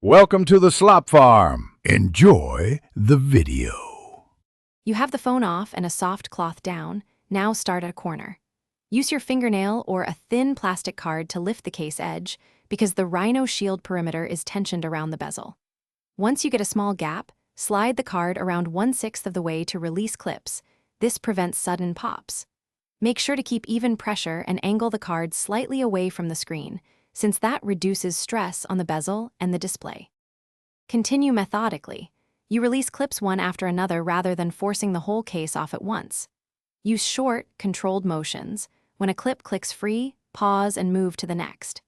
Welcome to the Slop Farm. Enjoy the video. You have the phone off and a soft cloth down. Now start at a corner. Use your fingernail or a thin plastic card to lift the case edge because the Rhinoshield perimeter is tensioned around the bezel. Once you get a small gap, slide the card around 1/6 of the way to release clips. This prevents sudden pops. Make sure to keep even pressure and angle the card slightly away from the screen, since that reduces stress on the bezel and the display. Continue methodically. You release clips one after another rather than forcing the whole case off at once. Use short, controlled motions. When a clip clicks free, pause and move to the next.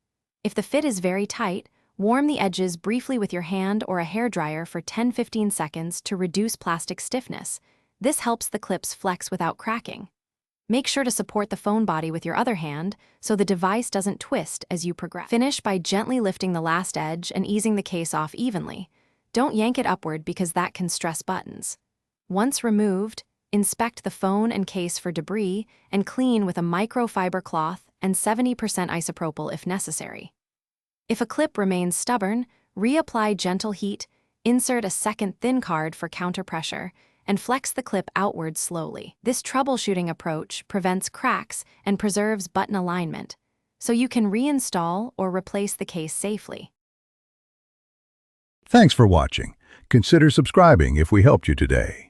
If the fit is very tight, warm the edges briefly with your hand or a hairdryer for 10-15 seconds to reduce plastic stiffness. This helps the clips flex without cracking. Make sure to support the phone body with your other hand so the device doesn't twist as you progress. Finish by gently lifting the last edge and easing the case off evenly. Don't yank it upward because that can stress buttons. Once removed, inspect the phone and case for debris and clean with a microfiber cloth and 70% isopropyl if necessary. If a clip remains stubborn, reapply gentle heat, insert a second thin card for counter pressure, and flex the clip outward slowly. This troubleshooting approach prevents cracks and preserves button alignment, so you can reinstall or replace the case safely. Thanks for watching. Consider subscribing if we helped you today.